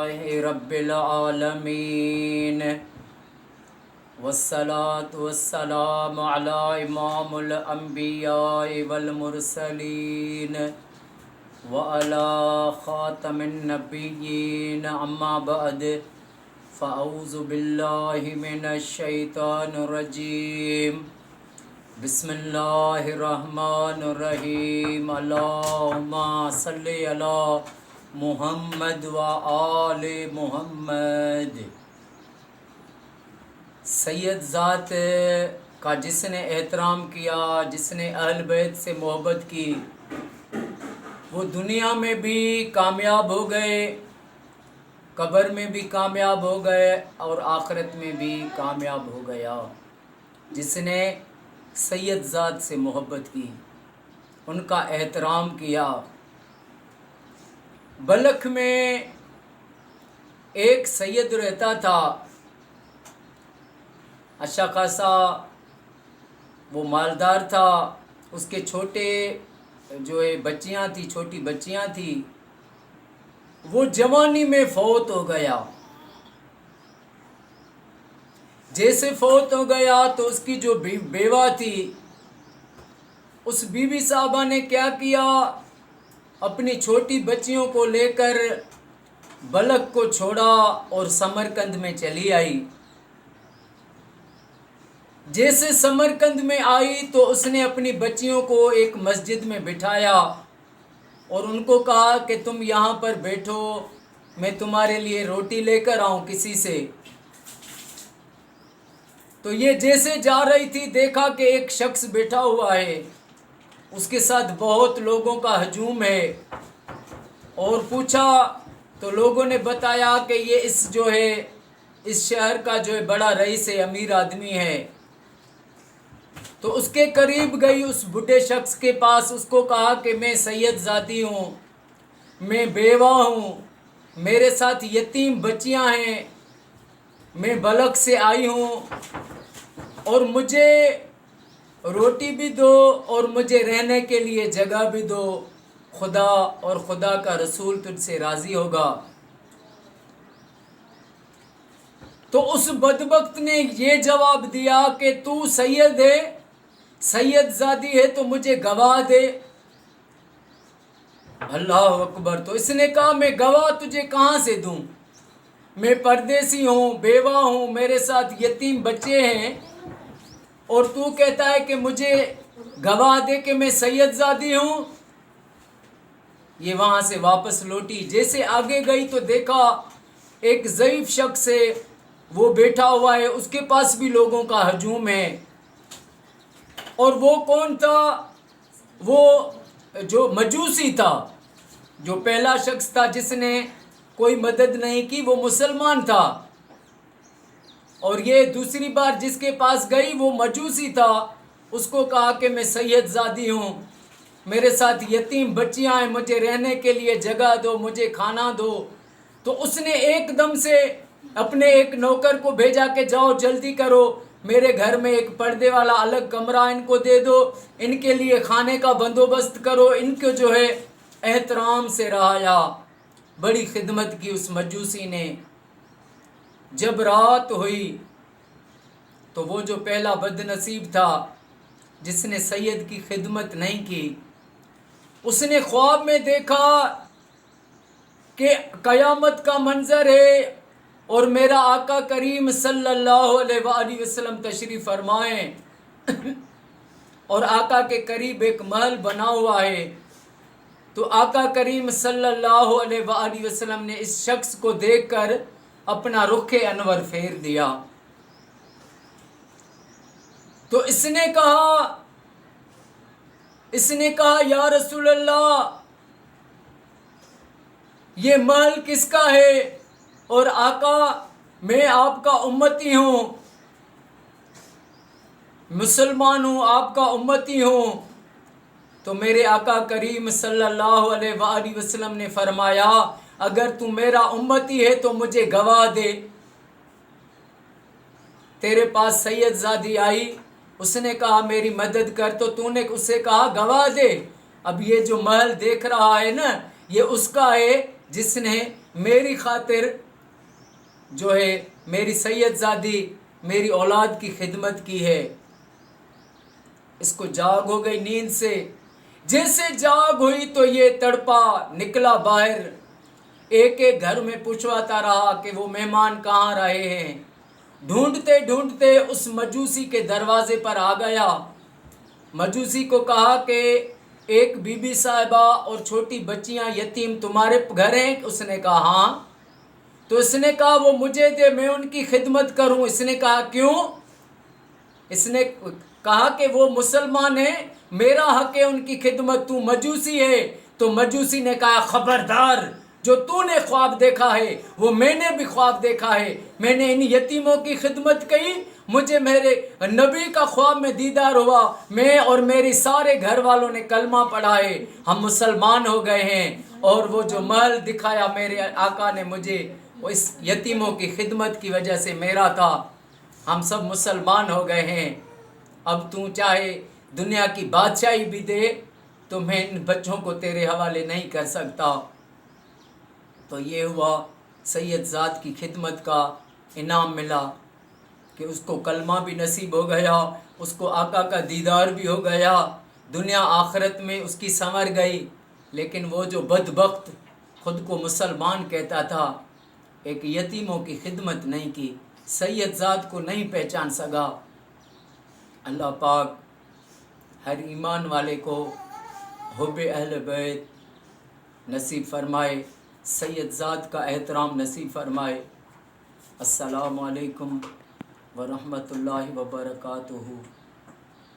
لله رب العالمين والصلاة والسلام على إمام الأنبياء والمرسلين وعلى خاتم النبيين أما بعد فأعوذ بالله من الشيطان الرجيم بسم اللہ الرحمن الرحیم اللہم صلی علی محمد و آل محمد۔ سید ذات کا جس نے احترام کیا، جس نے اہل بیت سے محبت کی، وہ دنیا میں بھی کامیاب ہو گئے، قبر میں بھی کامیاب ہو گئے اور آخرت میں بھی کامیاب ہو گیا۔ جس نے سید ذات سے محبت کی، ان کا احترام کیا۔ بلخ میں ایک سید رہتا تھا، اچھا خاصا وہ مالدار تھا۔ اس کے چھوٹے بچیاں تھیں، چھوٹی بچیاں تھیں، وہ جوانی میں فوت ہو گیا۔ جیسے فوت ہو گیا تو اس کی جو بیوہ تھی، اس بیوی صاحبہ نے کیا کیا، اپنی چھوٹی بچیوں کو لے کر بلخ کو چھوڑا اور سمرقند میں چلی آئی۔ جیسے سمرقند میں آئی تو اس نے اپنی بچیوں کو ایک مسجد میں بٹھایا اور ان کو کہا کہ تم یہاں پر بیٹھو، میں تمہارے لیے روٹی لے کر آؤں کسی سے۔ تو یہ جیسے جا رہی تھی، دیکھا کہ ایک شخص بیٹھا ہوا ہے، اس کے ساتھ بہت لوگوں کا ہجوم ہے، اور پوچھا تو لوگوں نے بتایا کہ یہ اس شہر کا بڑا رئیس ہے، امیر آدمی ہے۔ تو اس کے قریب گئی، اس بڈھے شخص کے پاس، اس کو کہا کہ میں سید زادی ہوں، میں بیوہ ہوں، میرے ساتھ یتیم بچیاں ہیں، میں بلخ سے آئی ہوں، اور مجھے روٹی بھی دو اور مجھے رہنے کے لیے جگہ بھی دو، خدا اور خدا کا رسول تجھ سے راضی ہوگا۔ تو اس بدبخت نے یہ جواب دیا کہ تو سید ہے، سید زادی ہے، تو مجھے گواہ دے۔ اللہ اکبر۔ تو اس نے کہا میں گواہ تجھے کہاں سے دوں، میں پردیسی ہوں، بیوہ ہوں، میرے ساتھ یتیم بچے ہیں، اور تو کہتا ہے کہ مجھے گواہ دے کہ میں سید زادی ہوں۔ یہ وہاں سے واپس لوٹی۔ جیسے آگے گئی تو دیکھا ایک ضعیف شخص ہے، وہ بیٹھا ہوا ہے، اس کے پاس بھی لوگوں کا ہجوم ہے۔ اور وہ کون تھا؟ وہ جو مجوسی تھا، جو پہلا شخص تھا جس نے کوئی مدد نہیں کی، وہ مسلمان تھا، اور یہ دوسری بار جس کے پاس گئی وہ مجوسی تھا۔ اس کو کہا کہ میں سید زادی ہوں، میرے ساتھ یتیم بچیاں ہیں، مجھے رہنے کے لیے جگہ دو، مجھے کھانا دو۔ تو اس نے ایک دم سے اپنے ایک نوکر کو بھیجا کہ جاؤ جلدی کرو، میرے گھر میں ایک پردے والا الگ کمرہ ان کو دے دو، ان کے لیے کھانے کا بندوبست کرو، ان کو احترام سے رعایا۔ بڑی خدمت کی اس مجوسی نے۔ جب رات ہوئی تو وہ جو پہلا بد نصیب تھا جس نے سید کی خدمت نہیں کی، اس نے خواب میں دیکھا کہ قیامت کا منظر ہے اور میرا آقا کریم صلی اللہ علیہ وآلہ وسلم تشریف فرمائیں، اور آقا کے قریب ایک محل بنا ہوا ہے۔ تو آقا کریم صلی اللہ علیہ وآلہ وسلم نے اس شخص کو دیکھ کر اپنا رخ انور پھیر دیا۔ تو اس نے کہا یا رسول اللہ، یہ محل کس کا ہے؟ اور آقا میں آپ کا امتی ہوں، مسلمان ہوں، آپ کا امتی ہوں۔ تو میرے آقا کریم صلی اللہ علیہ وآلہ وسلم نے فرمایا اگر تو میرا امتی ہے تو مجھے گواہ دے۔ تیرے پاس سید زادی آئی، اس نے کہا میری مدد کر، تو نے اس سے کہا گواہ دے۔ اب یہ جو محل دیکھ رہا ہے نا، یہ اس کا ہے جس نے میری خاطر جو ہے میری سید زادی میری اولاد کی خدمت کی ہے. اس کو جاگ ہو گئی نیند سے. جیسے جاگ ہوئی تو یہ تڑپا نکلا باہر. ایک ایک گھر میں پوچھواتا رہا کہ وہ مہمان کہاں رہے ہیں. ڈھونڈتے ڈھونڈتے اس مجوسی کے دروازے پر آ گیا. مجوسی کو کہا کہ ایک بی بی صاحبہ اور چھوٹی بچیاں یتیم تمہارے گھر ہیں؟ اس نے کہا ہاں. تو اس نے کہا وہ مجھے دے، میں ان کی خدمت کروں. اس نے کہا کیوں؟ اس نے کہا کہ وہ مسلمان ہیں، میرا حق ہے ان کی خدمت، تو مجوسی ہے. تو مجوسی نے کہا خبردار، جو تو نے خواب دیکھا ہے وہ میں نے بھی خواب دیکھا ہے. میں نے ان یتیموں کی خدمت کی، مجھے میرے نبی کا خواب میں دیدار ہوا، میں اور میری سارے گھر والوں نے کلمہ پڑھا ہے، ہم مسلمان ہو گئے ہیں. اور وہ جو محل دکھایا میرے آقا نے مجھے، وہ اس یتیموں کی خدمت کی وجہ سے میرا تھا. ہم سب مسلمان ہو گئے ہیں. اب تو چاہے دنیا کی بادشاہی بھی دے تو میں ان بچوں کو تیرے حوالے نہیں کر سکتا. تو یہ ہوا سید ذات کی خدمت کا انعام ملا کہ اس کو کلمہ بھی نصیب ہو گیا، اس کو آقا کا دیدار بھی ہو گیا، دنیا آخرت میں اس کی سنور گئی. لیکن وہ جو بدبخت خود کو مسلمان کہتا تھا، ایک یتیموں کی خدمت نہیں کی، سید ذات کو نہیں پہچان سکا. اللہ پاک ہر ایمان والے کو حب اہل بیت نصیب فرمائے، سید ذات کا احترام نصیب فرمائے. السلام علیکم ورحمۃ اللہ وبرکاتہ.